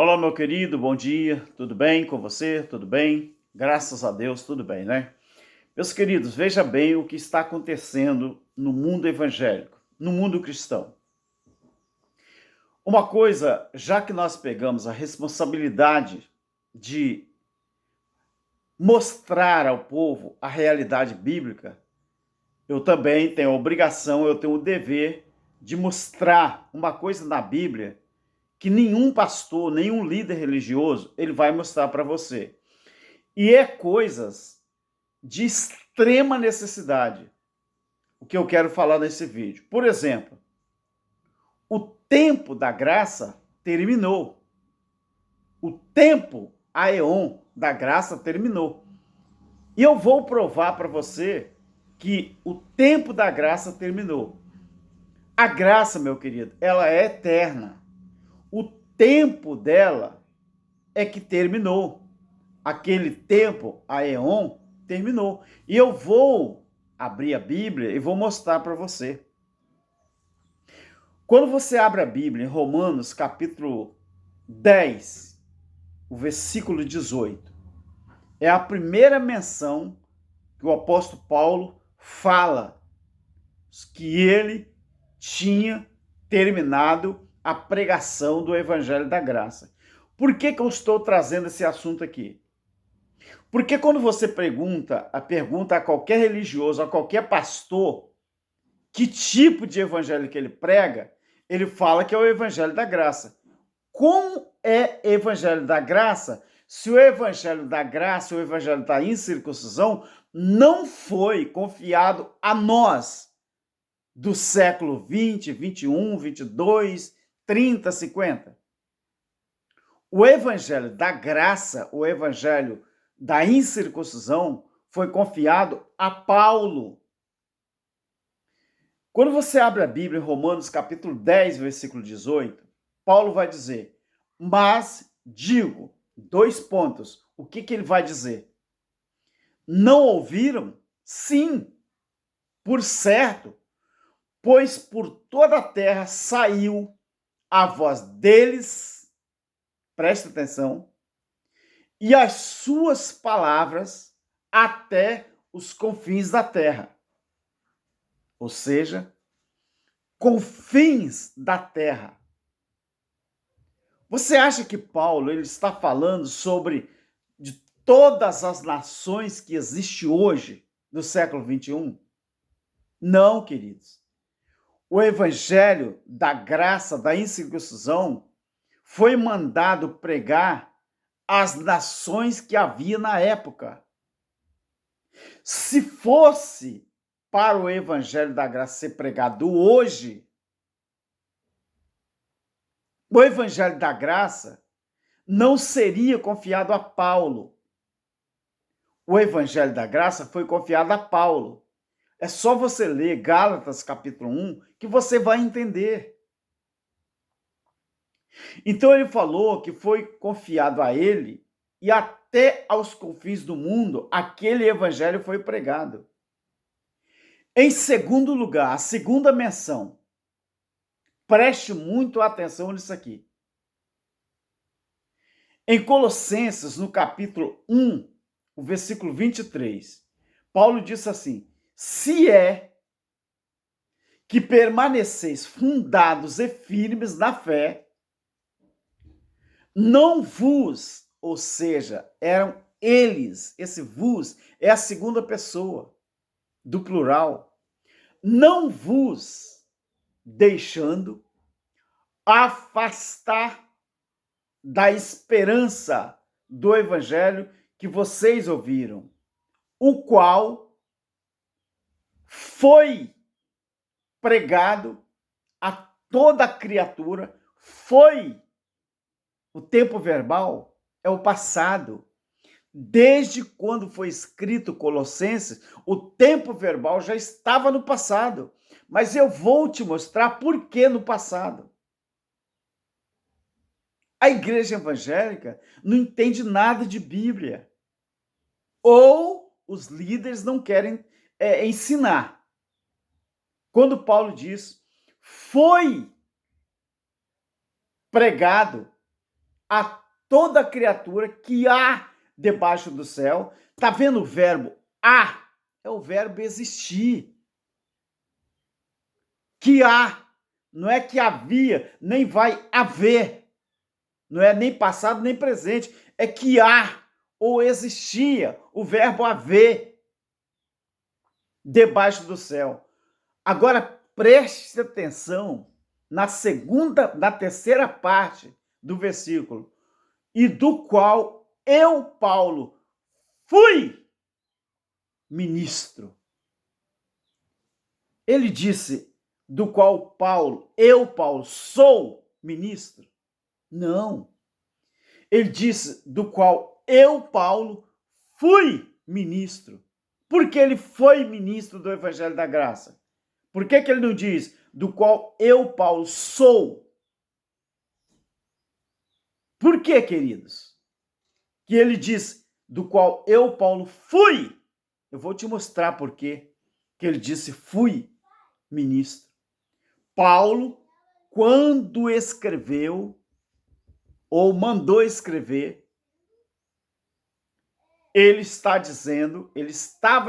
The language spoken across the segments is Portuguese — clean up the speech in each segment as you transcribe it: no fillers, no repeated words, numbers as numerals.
Olá, meu querido, bom dia, tudo bem com você? Tudo bem? Graças a Deus, tudo bem, né? Meus queridos, veja bem o que está acontecendo no mundo evangélico, no mundo cristão. Uma coisa, já que nós pegamos a responsabilidade de mostrar ao povo a realidade bíblica, eu também tenho a obrigação, eu tenho o dever de mostrar uma coisa na Bíblia que nenhum pastor, nenhum líder religioso, ele vai mostrar para você. E é coisas de extrema necessidade, o que eu quero falar nesse vídeo. Por exemplo, o tempo da graça terminou. O tempo aeon da graça terminou. E eu vou provar para você que o tempo da graça terminou. A graça, meu querido, ela é eterna. O tempo dela é que terminou. Aquele tempo, aeon, terminou. E eu vou abrir a Bíblia e vou mostrar para você. Quando você abre a Bíblia em Romanos capítulo 10, o versículo 18, é a primeira menção que o apóstolo Paulo fala que ele tinha terminado a pregação do Evangelho da Graça. Por que eu estou trazendo esse assunto aqui? Porque quando você pergunta a qualquer religioso, a qualquer pastor, que tipo de evangelho que ele prega, ele fala que é o evangelho da graça. Como é evangelho da graça se o evangelho da graça, o evangelho da incircuncisão, não foi confiado a nós do século 20, 21, 22, 30, 50? O evangelho da graça, o evangelho da incircuncisão, foi confiado a Paulo. Quando você abre a Bíblia em Romanos capítulo 10, versículo 18, Paulo vai dizer, mas digo, dois pontos, o que ele vai dizer? Não ouviram? Sim, por certo, pois por toda a terra saiu a voz deles, presta atenção, e as suas palavras até os confins da terra. Ou seja, confins da terra. Você acha que Paulo ele está falando sobre de todas as nações que existem hoje, no século 21? Não, queridos. O evangelho da graça, da incircuncisão, foi mandado pregar às nações que havia na época. Se fosse para o evangelho da graça ser pregado hoje, o evangelho da graça não seria confiado a Paulo. O evangelho da graça foi confiado a Paulo. É só você ler Gálatas capítulo 1 que você vai entender. Então ele falou que foi confiado a ele e até aos confins do mundo aquele evangelho foi pregado. Em segundo lugar, a segunda menção. Preste muito atenção nisso aqui. Em Colossenses, no capítulo 1, o versículo 23, Paulo disse assim, se é que permaneceis fundados e firmes na fé, não vos, ou seja, eram eles, esse vos é a segunda pessoa do plural, não vos deixando afastar da esperança do evangelho que vocês ouviram, o qual foi pregado a toda criatura, foi o tempo verbal, é o passado. Desde quando foi escrito Colossenses, o tempo verbal já estava no passado. Mas eu vou te mostrar por que no passado. A igreja evangélica não entende nada de Bíblia. Ou os líderes não querem ensinar. Quando Paulo diz, foi pregado a toda criatura que há debaixo do céu. Tá vendo o verbo há? É o verbo existir. Que há. Não é que havia, nem vai haver. Não é nem passado, nem presente. É que há ou existia o verbo haver debaixo do céu. Agora preste atenção na terceira parte do versículo. E do qual eu, Paulo, fui ministro. Ele disse, do qual eu, Paulo, sou ministro? Não. Ele disse, do qual eu, Paulo, fui ministro. Por que ele foi ministro do Evangelho da Graça? Por que ele não diz, do qual eu, Paulo, sou? Por que, queridos? Que ele diz, do qual eu, Paulo, fui. Eu vou te mostrar por quê que ele disse, fui ministro. Paulo, quando escreveu, ou mandou escrever, ele estava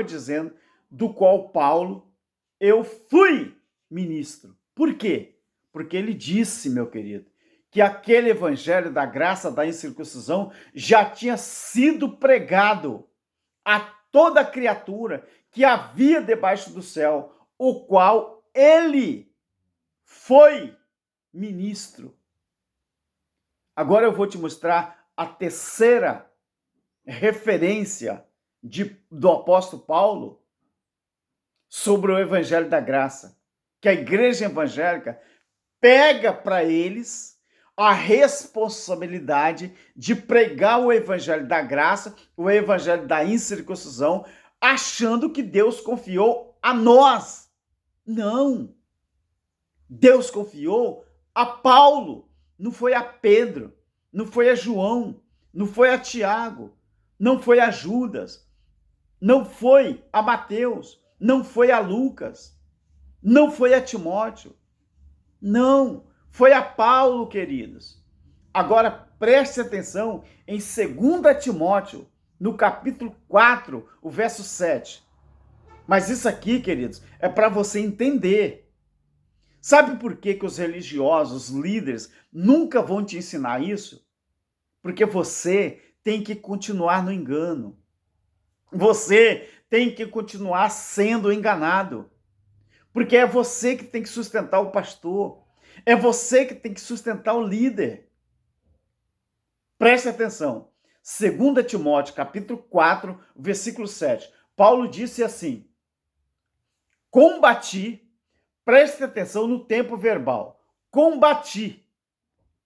dizendo, do qual Paulo, eu fui ministro. Por quê? Porque ele disse, meu querido, que aquele evangelho da graça da incircuncisão já tinha sido pregado a toda criatura que havia debaixo do céu, o qual ele foi ministro. Agora eu vou te mostrar a terceira referência do apóstolo Paulo sobre o evangelho da graça, que a igreja evangélica pega para eles a responsabilidade de pregar o evangelho da graça, o evangelho da incircuncisão, achando que Deus confiou a nós. Não. Deus confiou a Paulo, não foi a Pedro, não foi a João, não foi a Tiago, não foi a Judas, não foi a Mateus, não foi a Lucas, não foi a Timóteo. Não, foi a Paulo, queridos. Agora preste atenção em 2 Timóteo, no capítulo 4, o verso 7. Mas isso aqui, queridos, é para você entender. Sabe por que os religiosos, os líderes, nunca vão te ensinar isso? Porque você tem que continuar no engano. Você tem que continuar sendo enganado. Porque é você que tem que sustentar o pastor. É você que tem que sustentar o líder. Preste atenção. 2 Timóteo, capítulo 4, versículo 7. Paulo disse assim: combati, preste atenção no tempo verbal, combati.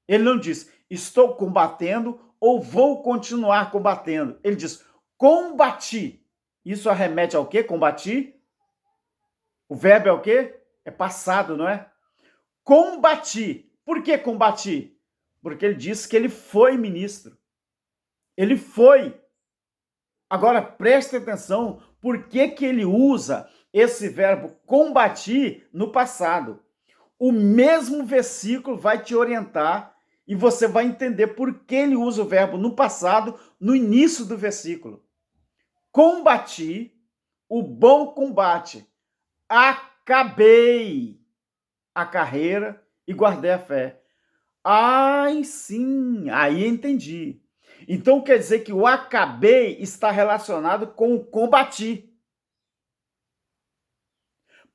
Ele não diz, estou combatendo ou vou continuar combatendo. Ele diz, combati. Isso arremete ao quê? Combati? O verbo é o quê? É passado, não é? Combati. Por que combati? Porque ele disse que ele foi ministro. Ele foi. Agora preste atenção, por que ele usa esse verbo combati no passado? O mesmo versículo vai te orientar e você vai entender por que ele usa o verbo no passado no início do versículo. Combati o bom combate, acabei a carreira e guardei a fé. Ai, sim, aí entendi. Então quer dizer que o acabei está relacionado com o combati.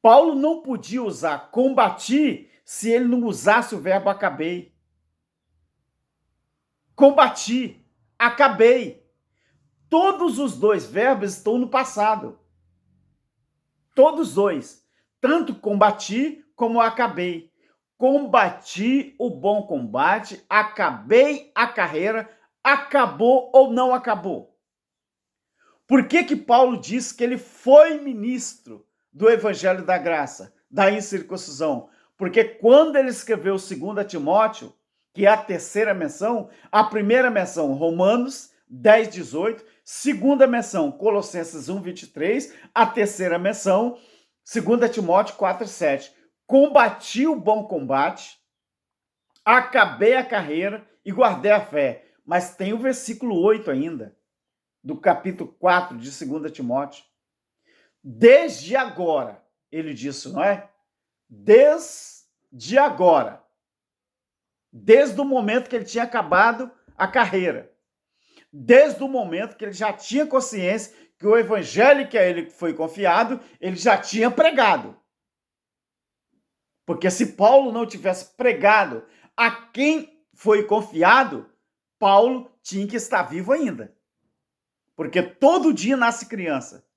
Paulo não podia usar combati se ele não usasse o verbo acabei. Combati, acabei. Todos os dois verbos estão no passado. Todos dois. Tanto combati como acabei. Combati o bom combate, acabei a carreira, acabou ou não acabou? Por que Paulo diz que ele foi ministro do Evangelho da Graça, da incircuncisão? Porque quando ele escreveu 2 Timóteo, que é a terceira menção, a primeira menção, Romanos 10, 18, segunda menção, Colossenses 1, 23, a terceira menção, 2 Timóteo 4, 7. Combati o bom combate, acabei a carreira e guardei a fé. Mas tem o versículo 8 ainda, do capítulo 4 de 2 Timóteo. Desde agora, ele disse, não é? Desde agora. Desde o momento que ele tinha acabado a carreira. Desde o momento que ele já tinha consciência que o evangelho que a ele foi confiado, ele já tinha pregado. Porque se Paulo não tivesse pregado a quem foi confiado, Paulo tinha que estar vivo ainda. Porque todo dia nasce criança.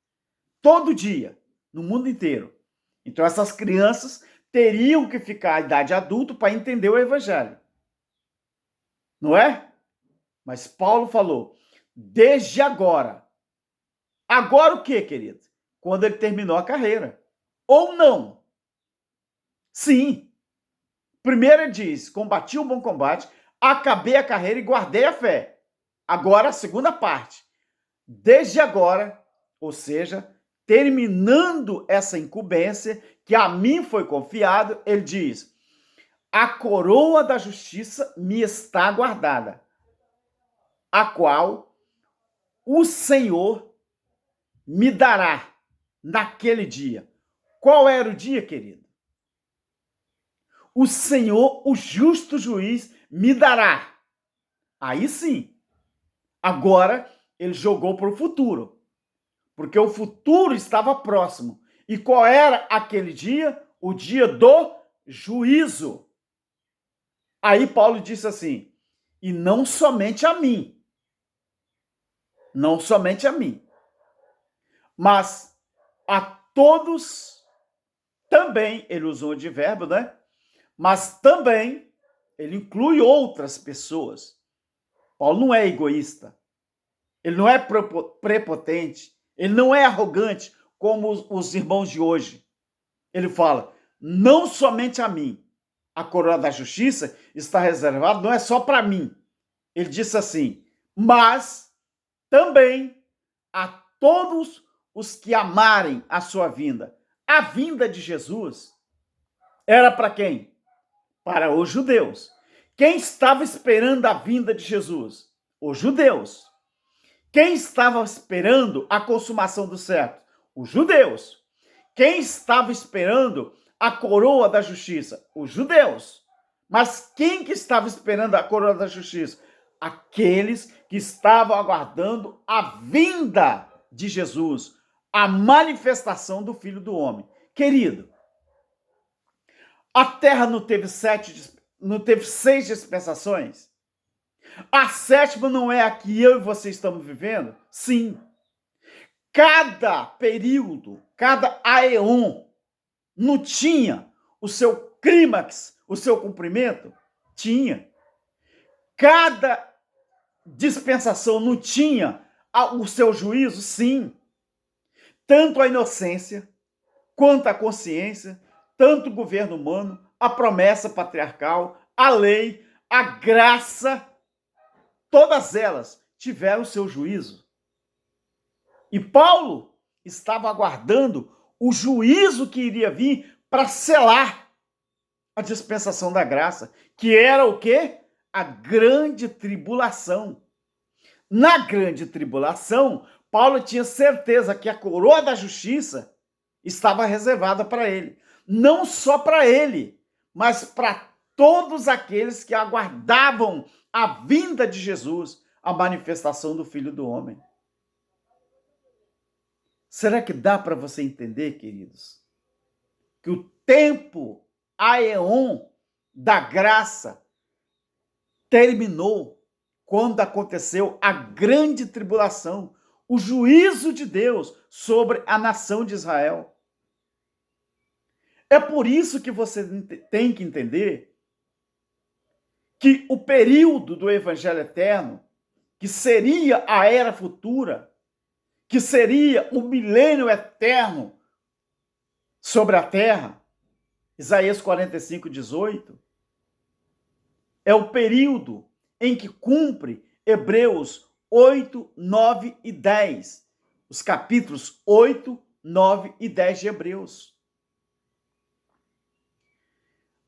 Todo dia, no mundo inteiro. Então essas crianças teriam que ficar à idade adulta para entender o evangelho. Não é? Mas Paulo falou, desde agora. Agora o quê, querido? Quando ele terminou a carreira. Ou não? Sim. Primeiro ele diz, combati o bom combate, acabei a carreira e guardei a fé. Agora a segunda parte. Desde agora, ou seja, terminando essa incumbência que a mim foi confiado, ele diz, a coroa da justiça me está guardada, a qual o Senhor me dará naquele dia. Qual era o dia, querido? O Senhor, o justo juiz, me dará. Aí sim. Agora, ele jogou para o futuro. Porque o futuro estava próximo. E qual era aquele dia? O dia do juízo. Aí Paulo disse assim, e não somente a mim. Não somente a mim. Mas a todos também, ele usou de verbo, né? Mas também ele inclui outras pessoas. Paulo não é egoísta. Ele não é prepotente. Ele não é arrogante como os irmãos de hoje. Ele fala, não somente a mim. A coroa da justiça está reservada, não é só para mim. Ele disse assim, mas também a todos os que amarem a sua vinda. A vinda de Jesus era para quem? Para os judeus. Quem estava esperando a vinda de Jesus? Os judeus. Quem estava esperando a consumação do certo? Os judeus. Quem estava esperando a coroa da justiça? Os judeus. Mas quem que estava esperando a coroa da justiça? Aqueles que estavam aguardando a vinda de Jesus, a manifestação do Filho do Homem. Querido, a terra não teve 6 dispensações? A 7ª não é a que eu e você estamos vivendo? Sim. Cada período, cada aeon, não tinha o seu clímax, o seu cumprimento? Tinha. Cada dispensação não tinha o seu juízo? Sim. Tanto a inocência, quanto a consciência, tanto o governo humano, a promessa patriarcal, a lei, a graça, todas elas tiveram seu juízo. E Paulo estava aguardando o juízo que iria vir para selar a dispensação da graça, que era o quê? A grande tribulação. Na grande tribulação, Paulo tinha certeza que a coroa da justiça estava reservada para ele. Não só para ele, mas para todos aqueles que aguardavam a vinda de Jesus, a manifestação do Filho do Homem. Será que dá para você entender, queridos, que o tempo aeon da graça terminou quando aconteceu a grande tribulação, o juízo de Deus sobre a nação de Israel? É por isso que você tem que entender que o período do Evangelho Eterno, que seria a era futura, que seria o milênio eterno sobre a terra, Isaías 45, 18, é o período em que cumpre Hebreus 8, 9 e 10, os capítulos 8, 9 e 10 de Hebreus.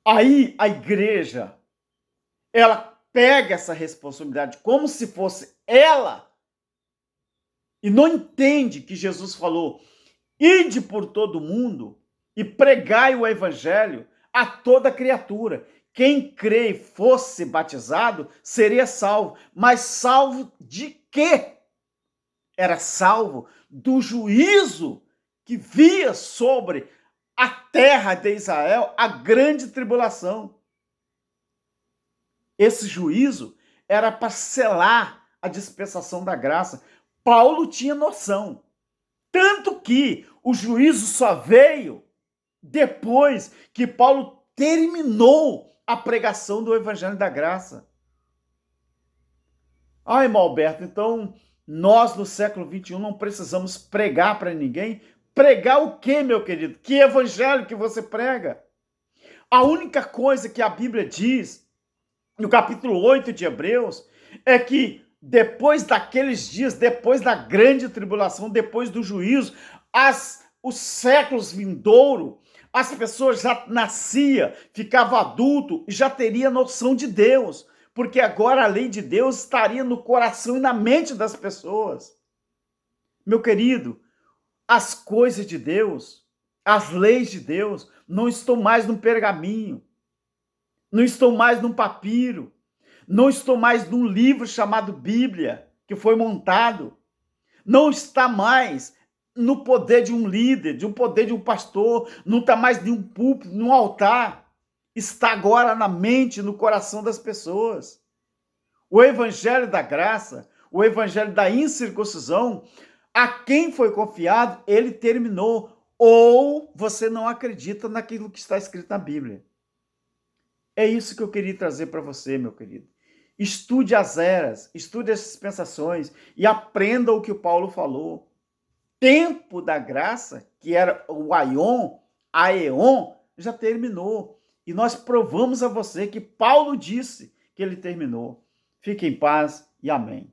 Aí a igreja, ela pega essa responsabilidade como se fosse ela e não entende que Jesus falou: ide por todo mundo e pregai o evangelho a toda criatura. Quem crê e fosse batizado seria salvo. Mas salvo de quê? Era salvo do juízo que via sobre a terra de Israel a grande tribulação. Esse juízo era para selar a dispensação da graça. Paulo tinha noção. Tanto que o juízo só veio depois que Paulo terminou a pregação do Evangelho da Graça. Irmão Alberto, então nós no século XXI não precisamos pregar para ninguém? Pregar o quê, meu querido? Que evangelho que você prega? A única coisa que a Bíblia diz, no capítulo 8 de Hebreus, é que depois daqueles dias, depois da grande tribulação, depois do juízo, os séculos vindouros, as pessoas já nasciam, ficavam adulto e já teria noção de Deus, porque agora a lei de Deus estaria no coração e na mente das pessoas. Meu querido, as coisas de Deus, as leis de Deus, não estão mais num pergaminho, não estão mais num papiro, não estão mais num livro chamado Bíblia, que foi montado, não está mais no poder de um líder, de um poder de um pastor, não está mais em um púlpito, num altar, está agora na mente, no coração das pessoas. O evangelho da graça, o evangelho da incircuncisão, a quem foi confiado, ele terminou. Ou você não acredita naquilo que está escrito na Bíblia. É isso que eu queria trazer para você, meu querido. Estude as eras, estude as dispensações e aprenda o que o Paulo falou. Tempo da graça, que era o aion, aeon, já terminou. E nós provamos a você que Paulo disse que ele terminou. Fique em paz e amém.